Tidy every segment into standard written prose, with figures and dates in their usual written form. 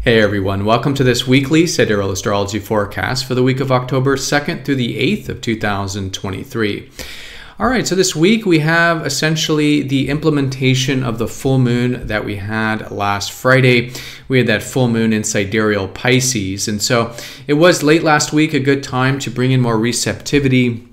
Hey everyone, welcome to this weekly Sidereal Astrology forecast for the week of October 2nd through the 8th of 2023. Alright, so this week we have essentially the implementation of the full moon that we had last Friday. We had that full moon in Sidereal Pisces, and so it was late last week a good time to bring in more receptivity,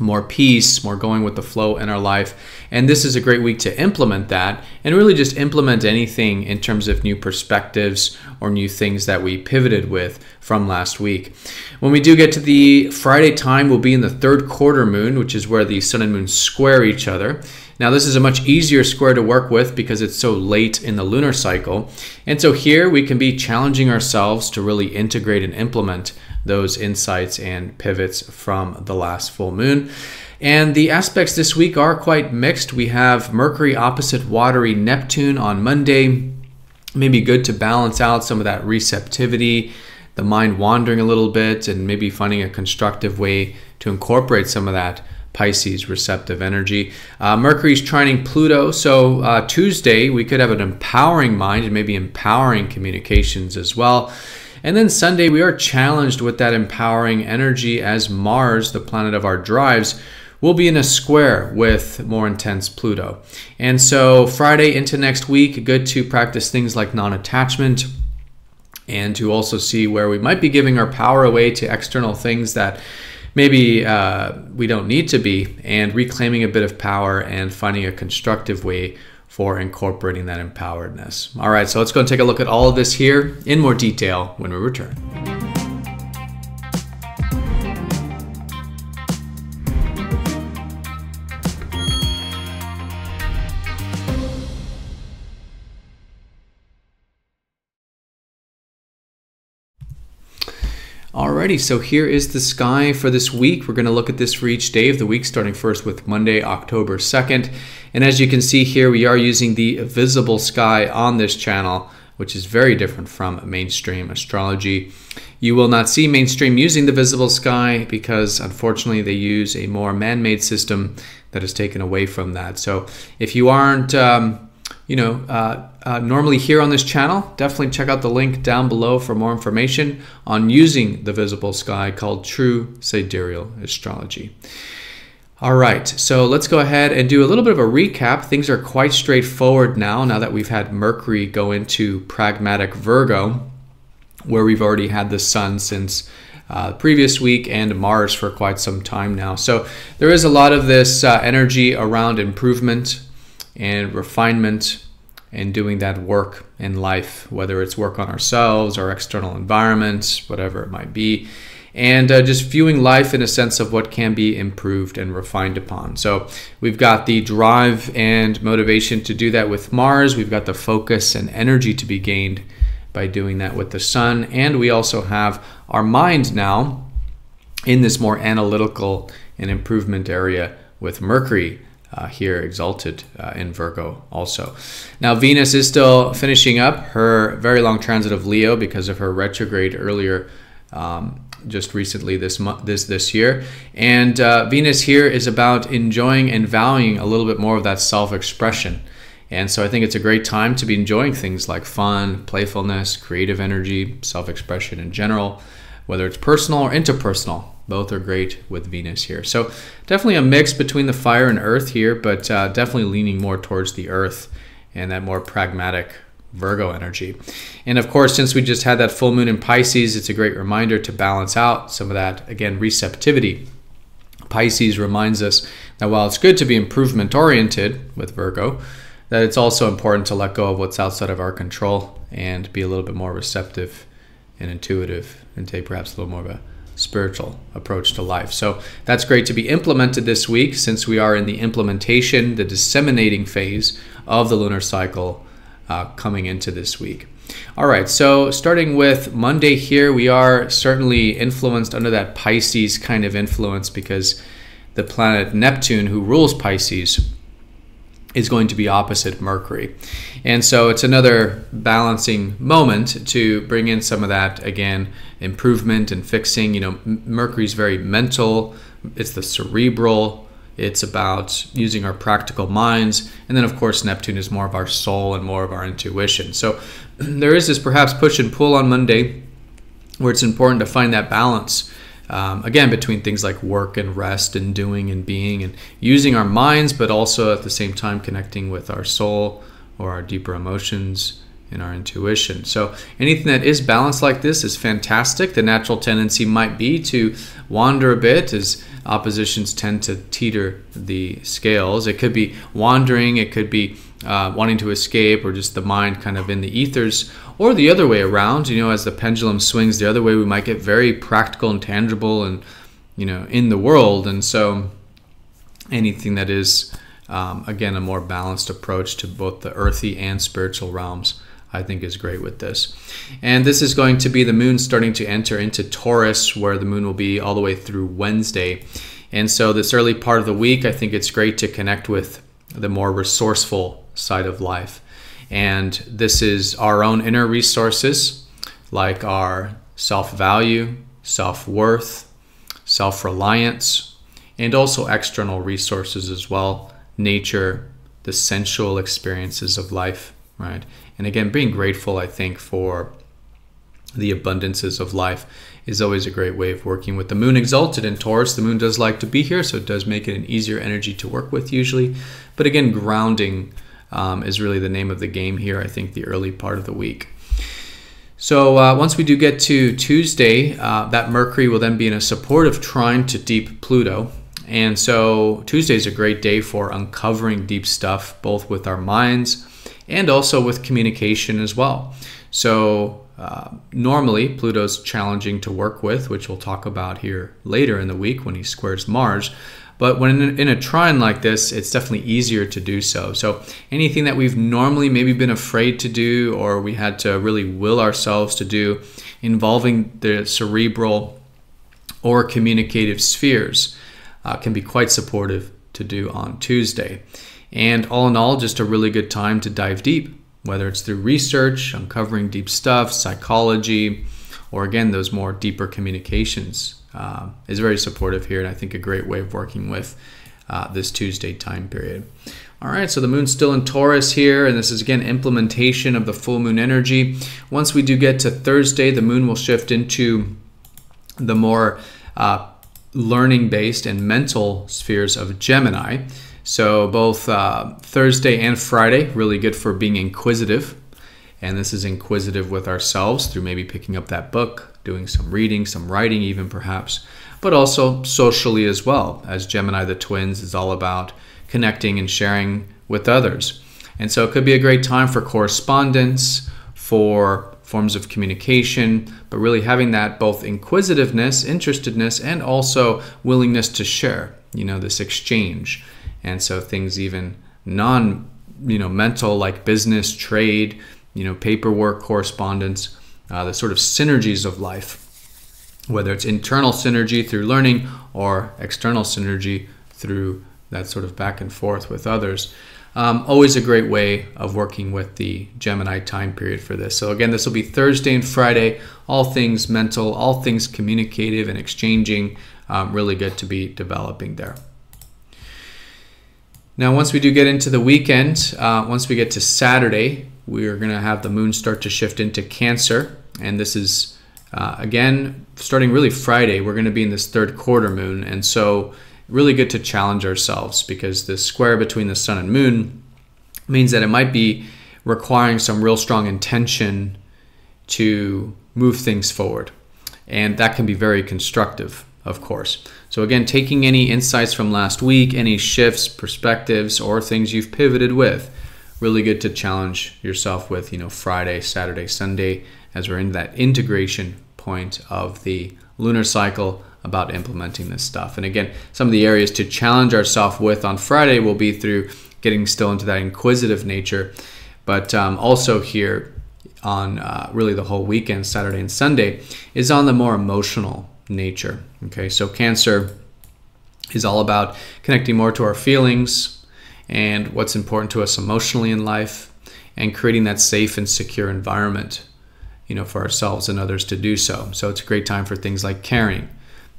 more peace, more going with the flow in our life. And this is a great week to implement that and really just implement anything in terms of new perspectives or new things that we pivoted with from last week. When we do get to the Friday time, we'll be in the third quarter moon, which is where the sun and moon square each other. Now, this is a much easier square to work with because it's so late in the lunar cycle. And so here we can be challenging ourselves to really integrate and implement those insights and pivots from the last full moon. And the aspects this week are quite mixed. We have Mercury opposite watery Neptune on Monday. Maybe good to balance out some of that receptivity, the mind wandering a little bit, and maybe finding a constructive way to incorporate some of that Pisces receptive energy. Mercury's trining Pluto, so Tuesday we could have an empowering mind and maybe empowering communications as well. And then Sunday we are challenged with that empowering energy as Mars, the planet of our drives, will be in a square with more intense Pluto. And so Friday into next week, good to practice things like non-attachment and to also see where we might be giving our power away to external things that maybe we don't need to be, and reclaiming a bit of power and finding a constructive way for incorporating that empoweredness. All right, so let's go and take a look at all of this here in more detail when we return. Alrighty, so here is the sky for this week. We're going to look at this for each day of the week, starting first with Monday, October 2nd. And as you can see here, we are using the visible sky on this channel, which is very different from mainstream astrology. You will not see mainstream using the visible sky because unfortunately they use a more man-made system that is taken away from that. So if you aren't normally here on this channel, definitely check out the link down below for more information on using the visible sky called True Sidereal Astrology. All right, so let's go ahead and do a little bit of a recap. Things are quite straightforward now that we've had Mercury go into pragmatic Virgo, where we've already had the sun since the previous week and Mars for quite some time now. So there is a lot of this energy around improvement and refinement and doing that work in life, whether it's work on ourselves or external environments, whatever it might be, and just viewing life in a sense of what can be improved and refined upon. So we've got the drive and motivation to do that with Mars. We've got the focus and energy to be gained by doing that with the sun. And we also have our mind now in this more analytical and improvement area with Mercury here exalted in Virgo also. Now Venus is still finishing up her very long transit of Leo because of her retrograde earlier just recently this year. And Venus here is about enjoying and valuing a little bit more of that self-expression. And so I think it's a great time to be enjoying things like fun, playfulness, creative energy, self-expression in general, whether it's personal or interpersonal. Both are great with Venus here. So definitely a mix between the fire and earth here, but definitely leaning more towards the earth and that more pragmatic Virgo energy. And of course, since we just had that full moon in Pisces, it's a great reminder to balance out some of that, again, receptivity. Pisces reminds us that while it's good to be improvement oriented with Virgo, that it's also important to let go of what's outside of our control and be a little bit more receptive and intuitive and take perhaps a little more of a spiritual approach to life. So that's great to be implemented this week since we are in the implementation, the disseminating phase of the lunar cycle coming into this week. All right, so starting with Monday here, we are certainly influenced under that Pisces kind of influence because the planet Neptune, who rules Pisces, is going to be opposite Mercury. And so it's another balancing moment to bring in some of that, again, improvement and fixing. Mercury's very mental. It's the cerebral it's about using our practical minds. And then, of course, Neptune is more of our soul and more of our intuition. So there is this perhaps push and pull on Monday where it's important to find that balance, again, between things like work and rest and doing and being and using our minds, but also at the same time connecting with our soul or our deeper emotions and our intuition. So anything that is balanced like this is fantastic. The natural tendency might be to wander a bit, as oppositions tend to teeter the scales. It could be wandering, it could be wanting to escape, or just the mind kind of in the ethers, or the other way around. As the pendulum swings the other way, we might get very practical and tangible and in the world. And so anything that is again a more balanced approach to both the earthy and spiritual realms, I think, is great with this. And this is going to be the moon starting to enter into Taurus, where the moon will be all the way through Wednesday. And so this early part of the week, I think it's great to connect with the more resourceful side of life. And this is our own inner resources, like our self-value, self-worth, self-reliance, and also external resources as well, nature, the sensual experiences of life, right? And again, being grateful, I think, for the abundances of life is always a great way of working with the moon exalted in Taurus. The moon does like to be here, so it does make it an easier energy to work with usually. But again, grounding is really the name of the game here, I think, the early part of the week. So once we do get to Tuesday, that Mercury will then be in a supportive trine to deep Pluto. And so Tuesday is a great day for uncovering deep stuff, both with our minds and also with communication as well. So normally Pluto's challenging to work with, which we'll talk about here later in the week when he squares Mars. But when in a trine like this, it's definitely easier to do so. So anything that we've normally maybe been afraid to do, or we had to really will ourselves to do, involving the cerebral or communicative spheres, can be quite supportive to do on Tuesday. And all in all, just a really good time to dive deep, whether it's through research, uncovering deep stuff, psychology, or again, those more deeper communications is very supportive here, and I think a great way of working with this Tuesday time period. All right, so the moon's still in Taurus here, and this is again implementation of the full moon energy. Once we do get to Thursday, the moon will shift into the more learning-based and mental spheres of Gemini. So both Thursday and Friday, really good for being inquisitive. And this is inquisitive with ourselves through maybe picking up that book, doing some reading, some writing even perhaps, but also socially as well, as Gemini the twins is all about connecting and sharing with others. And so it could be a great time for correspondence, for forms of communication, but really having that both inquisitiveness, interestedness, and also willingness to share, this exchange. And so things even non-mental, like business, trade, paperwork, correspondence, the sort of synergies of life, whether it's internal synergy through learning or external synergy through that sort of back and forth with others. Always a great way of working with the Gemini time period for this. So again, this will be Thursday and Friday, all things mental, all things communicative and exchanging, really good to be developing there. Now, once we do get into the weekend, once we get to Saturday, we are going to have the moon start to shift into Cancer. And this is, again, starting really Friday, we're going to be in this third quarter moon. And so really good to challenge ourselves, because the square between the sun and moon means that it might be requiring some real strong intention to move things forward. And that can be very constructive, of course. So again, taking any insights from last week, any shifts, perspectives, or things you've pivoted with, really good to challenge yourself with, Friday, Saturday, Sunday, as we're in that integration point of the lunar cycle about implementing this stuff. And again, some of the areas to challenge ourselves with on Friday will be through getting still into that inquisitive nature, but also here on really the whole weekend, Saturday and Sunday, is on the more emotional nature. Okay, so Cancer is all about connecting more to our feelings and what's important to us emotionally in life, and creating that safe and secure environment, for ourselves and others to do so. So it's a great time for things like caring,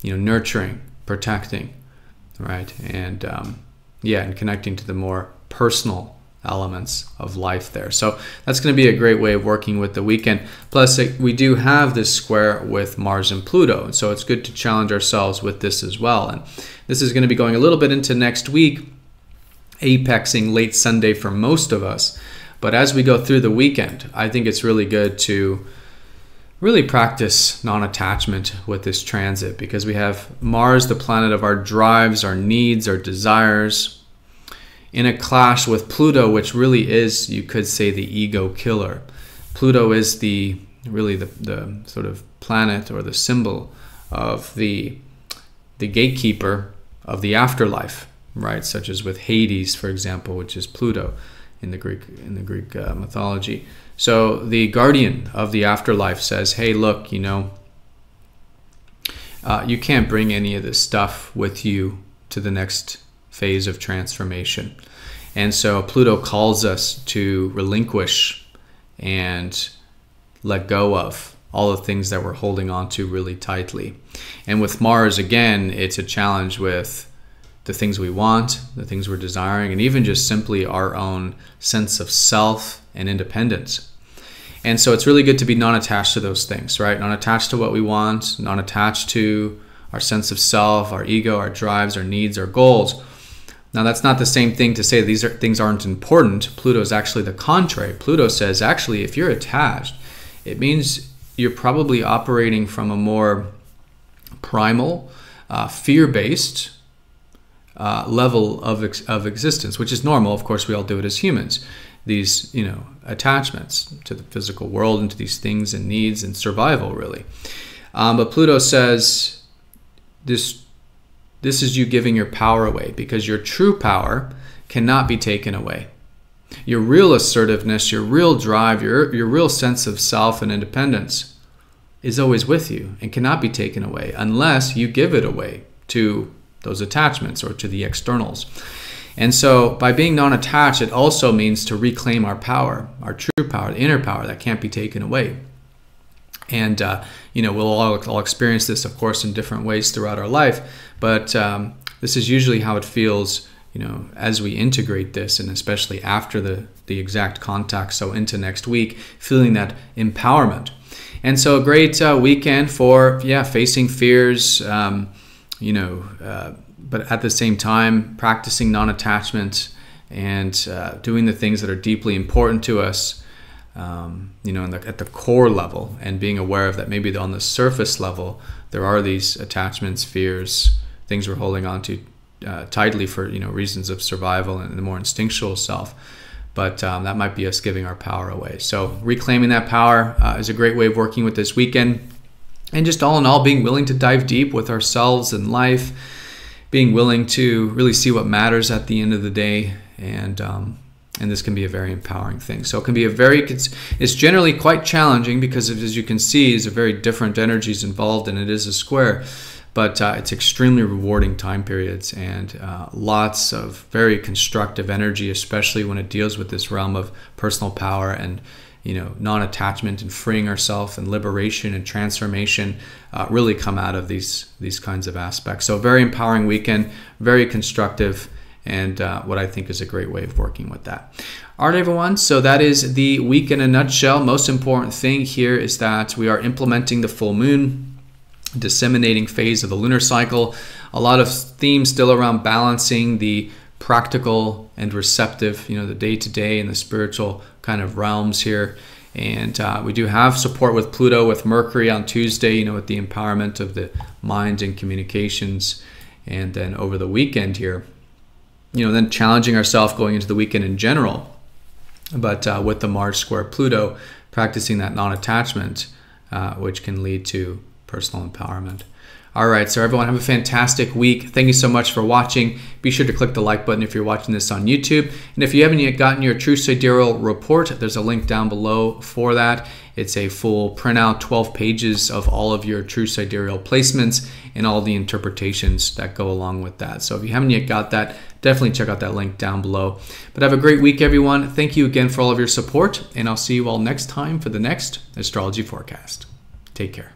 nurturing, protecting, right? And yeah, and connecting to the more personal elements of life there. So that's going to be a great way of working with the weekend. Plus, we do have this square with Mars and Pluto, so it's good to challenge ourselves with this as well. And this is going to be going a little bit into next week, apexing late Sunday for most of us. But as we go through the weekend, I think it's really good to really practice non-attachment with this transit, because we have Mars, the planet of our drives, our needs, our desires, in a clash with Pluto, which really is, you could say, the ego killer. Pluto is really the sort of planet or the symbol of the gatekeeper of the afterlife, right? Such as with Hades, for example, which is Pluto in the Greek mythology. So the guardian of the afterlife says, hey, look, you can't bring any of this stuff with you to the next phase of transformation. And so Pluto calls us to relinquish and let go of all the things that we're holding on to really tightly. And with Mars, again, it's a challenge with the things we want, the things we're desiring, and even just simply our own sense of self and independence. And so it's really good to be non-attached to those things, right? Non-attached to what we want, non-attached to our sense of self, our ego, our drives, our needs, our goals. Now, that's not the same thing to say these things aren't important. Pluto is actually the contrary. Pluto says, actually, if you're attached, it means you're probably operating from a more primal, fear-based level of existence, which is normal. Of course, we all do it as humans. These, attachments to the physical world and to these things and needs and survival, really. But Pluto says this is you giving your power away, because your true power cannot be taken away. Your real assertiveness, your real drive, your real sense of self and independence is always with you and cannot be taken away unless you give it away to those attachments or to the externals. And so by being non-attached, it also means to reclaim our power, our true power, the inner power that can't be taken away. And, we'll all experience this, of course, in different ways throughout our life. But this is usually how it feels, as we integrate this, and especially after the exact contact, so into next week, feeling that empowerment. And so a great weekend for, facing fears, but at the same time, practicing non-attachment and doing the things that are deeply important to us, at the core level, and being aware of that maybe on the surface level, there are these attachments, fears, things we're holding on to tightly for, reasons of survival and the more instinctual self. But that might be us giving our power away. So reclaiming that power is a great way of working with this weekend. And just all in all, being willing to dive deep with ourselves and life, being willing to really see what matters at the end of the day, and this can be a very empowering thing. So it can be it's generally quite challenging, because as you can see, there's a very different energies involved, and it is a square, but it's extremely rewarding time periods, and lots of very constructive energy, especially when it deals with this realm of personal power and non-attachment and freeing ourselves, and liberation and transformation really come out of these kinds of aspects. So very empowering weekend, very constructive, and what I think is a great way of working with that. All right, everyone. So that is the week in a nutshell. Most important thing here is that we are implementing the full moon, disseminating phase of the lunar cycle. A lot of themes still around balancing the practical and receptive, the day-to-day and the spiritual kind of realms here. And we do have support with Pluto, with Mercury on Tuesday, with the empowerment of the mind and communications. And then over the weekend here, then challenging ourselves going into the weekend in general. But with the Mars square Pluto, practicing that non-attachment, which can lead to personal empowerment. All right, so everyone have a fantastic week. Thank you so much for watching. Be sure to click the like button if you're watching this on YouTube. And if you haven't yet gotten your True Sidereal report, there's a link down below for that. It's a full printout, 12 pages of all of your True Sidereal placements and all the interpretations that go along with that. So if you haven't yet got that, definitely check out that link down below. But have a great week, everyone. Thank you again for all of your support, and I'll see you all next time for the next astrology forecast. Take care.